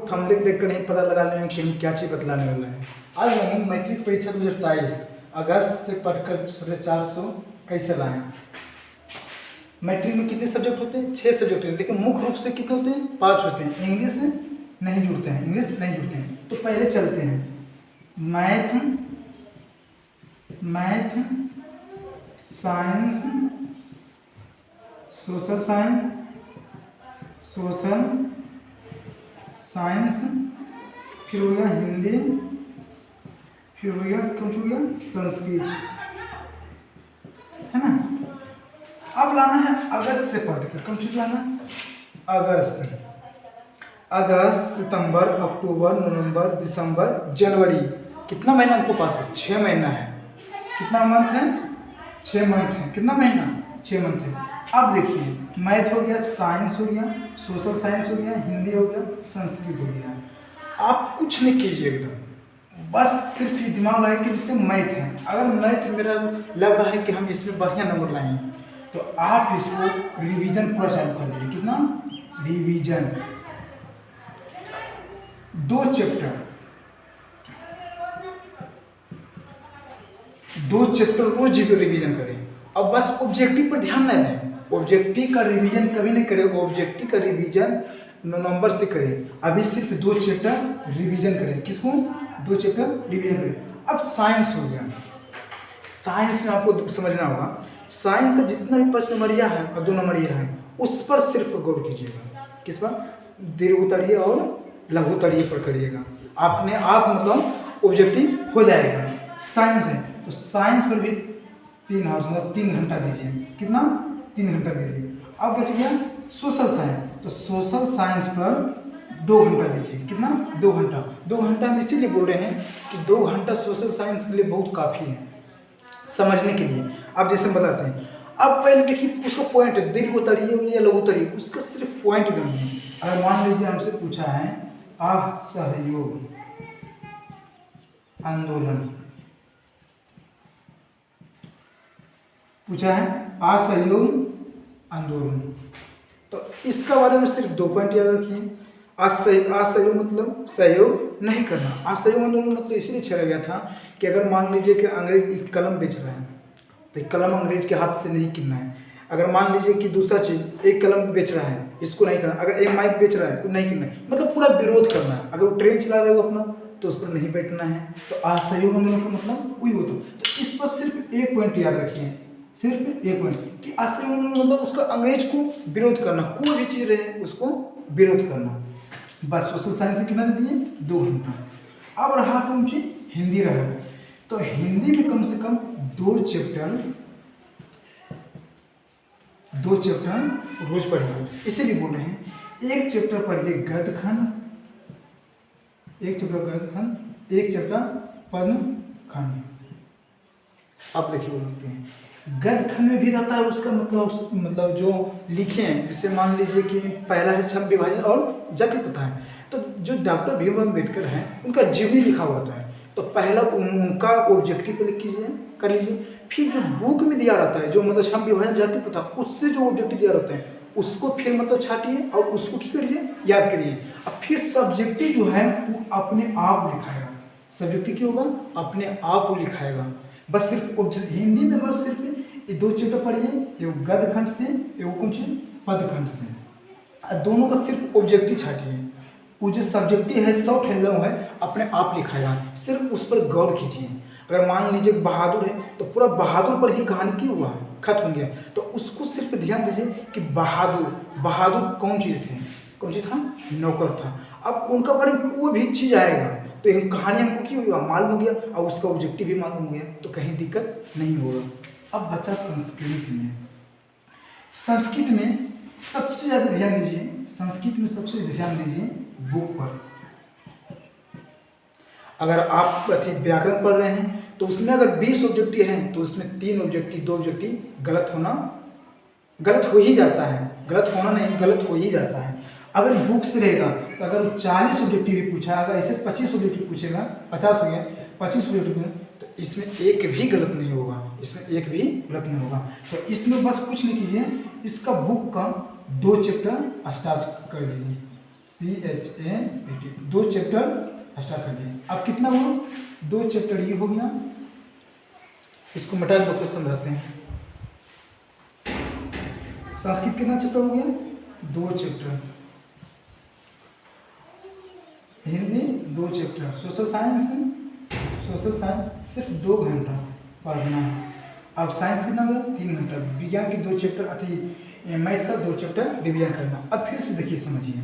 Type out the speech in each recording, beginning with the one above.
Thumbnail देखकर नहीं पता लगा लेंगे कि हम क्या चीज़ बतलाने वाले हैं। आज हम मैट्रिक परीक्षा 2023 अगस्त से पढ़कर 450 कैसे लाएं। मैट्रिक में कितने सब्जेक्ट होते हैं? 6 सब्जेक्ट हैं, लेकिन मुख्य रूप से कितने होते हैं? 5 होते हैं। इंग्लिश नहीं जुड़ते हैं, इंग्लिश नहीं जुड़ते हैं। तो पहले चलते हैं मैथ, साइंस, सोशल साइंस, फिर हो गया हिंदी, फिर हो गया संस्कृत, है ना। अब लाना है अगस्त से पढ़कर। कौन चीज लाना? अगस्त, सितंबर, अक्टूबर, नवंबर, दिसंबर, जनवरी। कितना महीना हमको पास है? 6 महीना है। कितना मंथ है? 6 मंथ है। कितना महीना? 6 मंथ है। अब देखिए, मैथ हो गया, साइंस हो गया, सोशल साइंस हो गया, हिंदी हो गया, संस्कृत हो गया। आप कुछ नहीं कीजिए एकदम, बस सिर्फ ये दिमाग लगाए कि जैसे मैथ है। अगर मैथ मेरा लग रहा है कि हम इसमें बढ़िया नंबर लाएंगे, तो आप इसको रिवीजन पूरा चालू कर दीजिए। कितना? रिवीजन। 2 चैप्टर रोज रिवीजन करें। अब बस ऑब्जेक्टिव पर ध्यान न दें। ऑब्जेक्टिव का रिवीजन कभी नहीं करें। ऑब्जेक्टिव का रिवीजन नवंबर से करें। अभी सिर्फ 2 चैप्टर रिवीजन करें। किसको? 2 चैप्टर रिवीजन करें। अब साइंस हो गया। साइंस में आपको समझना होगा, साइंस का जितना भी 5 नंबरिया है और 2 नंबरिया है, उस पर सिर्फ गौर कीजिएगा। किस पर? दीर्घोत्तरीय और लघुत्तरीय पर करिएगा। आपने आप मतलब ऑब्जेक्टिव हो जाएगा। साइंस है तो साइंस पर भी 3 आवर्स मतलब 3 घंटा दीजिए। कितना? 3 घंटा दीजिए। अब बच गया सोशल साइंस, तो सोशल साइंस पर 2 घंटा दीजिए। कितना? 2 घंटा। 2 घंटा हम इसीलिए बोल रहे हैं कि 2 घंटा सोशल साइंस के लिए बहुत काफ़ी है समझने के लिए। अब जैसे हम बताते हैं, अब पहले देखिए उसका पॉइंट है, दीर्घोत्तरीय हो या लघुत्तरीय, उसका सिर्फ पॉइंट ढूंढिए। अगर मान लीजिए हमसे पूछा है असहयोग आंदोलन, पूछा है असहयोग आंदोलन, तो इसका बारे में सिर्फ 2 पॉइंट याद रखिए। असहयोग मतलब सहयोग नहीं करना। असहयोग आंदोलन मतलब इसलिए छेड़ा गया था कि अगर मान लीजिए कि अंग्रेज एक कलम बेच रहा है, तो एक कलम अंग्रेज के हाथ से नहीं किनना है। अगर मान लीजिए कि दूसरा चीज़, एक कलम बेच रहा है, इसको नहीं करना। अगर एक माइक बेच रहा है तो नहीं किनना है, मतलब पूरा विरोध करना है। अगर वो ट्रेन चला रहे हो अपना, तो उस पर नहीं बैठना है। तो असहयोग आंदोलन का मतलब वही होता है। तो इस पर सिर्फ 1 पॉइंट याद रखिए, सिर्फ 1 पॉइंट कि असहयोग आंदोलन मतलब उसका अंग्रेज को विरोध करना, कोई भी चीज़ रहे उसको विरोध करना। बस सोशल साइंस से कितना दे दिए? 2 घंटा। अब रहा कौन सी? हिंदी रहा। तो हिंदी में कम से कम 2 चैप्टर रोज पढ़िए। इसीलिए बोल रहे हैं 1 चैप्टर पढ़िए गद्य खंड, 1 चैप्टर गद्य खंड, 1 चैप्टर पद्य खंड। अब देखिए बोलते हैं गद्य खंड में भी रहता है उसका मतलब जो लिखे हैं, जैसे मान लीजिए कि पहला है छंद विभाजन और जाति प्रथा है। तो जो डॉक्टर भीमराव अम्बेडकर हैं उनका जीवनी लिखा होता है, तो पहला उनका ऑब्जेक्टिव पे लिख कीजिए, कर लीजिए। फिर जो बुक में दिया रहता है, जो मतलब छंद विभाजन जाति प्रथा, उससे जो ऑब्जेक्टिव दिया रहता है उसको फिर मतलब छाटिए और उसको क्या करिए? याद करिए। अब फिर सब्जेक्टिव जो है वो अपने आप लिखाएगा। सब्जेक्टिव क्या होगा? अपने आप वो लिखाएगा। बस सिर्फ हिंदी में बस सिर्फ ये 2 चैप्टर पढ़िए, एगो गद्य खंड से, एगो कौन सी? पद्य खंड से। दोनों का सिर्फ ऑब्जेक्टिव छाटिए। वो जो सब्जेक्टिव है, शॉर्ट हैंड है, अपने आप लिखाएगा। सिर्फ उस पर गौर कीजिए। अगर मान लीजिए बहादुर है तो पूरा बहादुर पर ही कहानी क्यों हुआ? खत्म हो गया। तो उसको सिर्फ ध्यान दीजिए कि बहादुर कौन चीज़ थे? कौन चीज़ था? नौकर था। अब उनका बारे में कोई भी चीज़ आएगा तो ये कहानी हमको क्यों हुआ? मालूम हो गया और उसका ऑब्जेक्टिव भी मालूम हो गया, तो कहीं दिक्कत नहीं होगा। अब बचा संस्कृत में। संस्कृत में सबसे ज़्यादा ध्यान दीजिए, बुक पर। अगर आप व्याकरण पढ़ रहे हैं तो उसमें अगर 20 ऑब्जेक्टिव हैं तो उसमें 3 ऑब्जेक्टिव 2 ऑब्जेक्टिव गलत हो ही जाता है। गलत होना नहीं, गलत हो ही जाता है। अगर बुक से रहेगा तो अगर 40 ऑब्जेक्टिव भी पूछा, अगर ऐसे 25 ऑब्जेक्टिव पूछेगा, 50 हो गया, 25 ऑब्जेक्टिव, तो इसमें एक भी गलत नहीं होगा। तो इसमें बस कुछ नहीं कीजिए, इसका बुक का 2 चैप्टर स्टार्ट कर दीजिए। CHAPT 2 चैप्टर स्टार्ट कर दिए। अब कितना हुआ, 2 चैप्टर ये हो गया, इसको मिटा दो, क्वेश्चन समझाते हैं। संस्कृत कितना चैप्टर हो गया, 2 chapter, Hindi 2 chapter, social science सिर्फ 2 घंटा पढ़ना है। अब साइंस कितना होगा, 3 घंटा, विज्ञान के 2 चैप्टर अति मैथ का 2 चैप्टर रिवीजन करना। अब फिर से देखिए समझिए,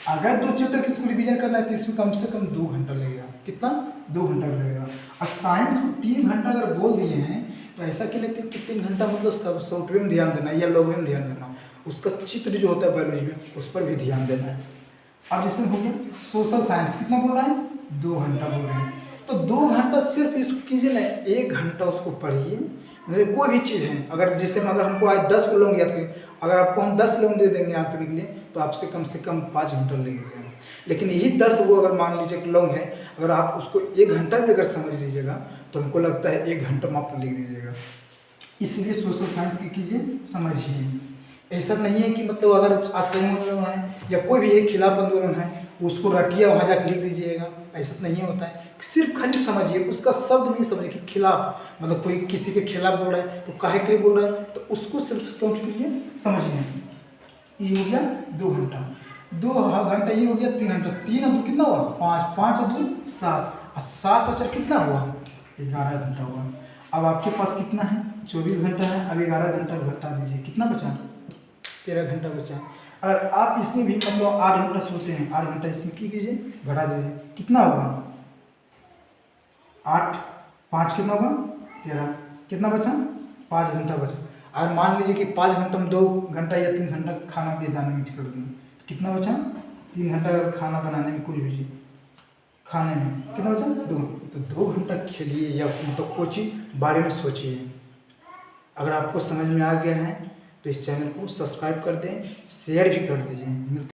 अगर 2 चैप्टर किसको रिवीजन करना है तो इसमें कम से कम 2 घंटा लगेगा। कितना, 2 घंटा लगेगा। अब साइंस को 3 घंटा अगर बोल दिए हैं तो ऐसा क्या लेते हैं कि 3 घंटा मतलब सब सॉफ्टवेयर में ध्यान देना या लॉग में ध्यान देना, उसका चित्र जो होता है बायोलॉजी में उस पर भी ध्यान देना है। अब जैसे हो गया सोशल साइंस, कितना बोल रहा है, 2 घंटा बोल रहे हैं, तो 2 घंटा सिर्फ इसको कीजिए ना, 1 घंटा उसको पढ़िए। मतलब कोई भी चीज़ है, अगर जैसे अगर हमको आज 10 लोग याद करें, अगर आपको हम 10 लोग दे देंगे याद करने के लिए तो आपसे कम से कम 5 घंटा लगेगा। लेकिन यही 10 वो अगर मान लीजिए कि लोग हैं, अगर आप उसको 1 घंटा भी अगर समझ लीजिएगा तो हमको लगता है 1 घंटा में आप लिख दीजिएगा। इसलिए सोशल साइंस की कीजिए, समझिए। ऐसा नहीं है कि मतलब अगर असहयोग आंदोलन है या कोई भी एक खिलाफ आंदोलन है उसको रटिया वहाँ जाकर लिख दीजिएगा, ऐसा नहीं होता है। सिर्फ खाली समझिए, उसका शब्द नहीं समझिए कि खिलाफ, मतलब कोई किसी के खिलाफ बोल रहा है तो काहे के लिए बोल रहा है, तो उसको सिर्फ समझ लीजिए, समझिए। ये हो गया 2 घंटा, 2 घंटा ये हो गया 3 घंटा, 3 और 2 कितना हुआ, 5, 5 और 2 7, और 7 और 4 कितना हुआ, 11 घंटा हुआ। अब आपके पास कितना है, 24 घंटा है। अब 11 घंटा घटा दीजिए, कितना बचा, 13 घंटा बचा। अगर आप इसमें भी मतलब 8 घंटा सोते हैं, 8 घंटा इसमें कीजिए, घटा दीजिए, कितना होगा, 8, 5 कितना होगा, 13, कितना बचा, 5 घंटा बचा। अगर मान लीजिए कि 5 घंटा में 2 घंटा या 3 घंटा खाना बनाने में कर दें तो कितना बचा, 3 घंटा अगर खाना बनाने में कुछ भी खाने में कितना बचा, 2, तो 2 घंटा खेलिए या मतलब कोई चीज़ बारे में सोचिए। अगर आपको समझ में आ गया है तो इस चैनल को सब्सक्राइब कर दें, शेयर भी कर दीजिए।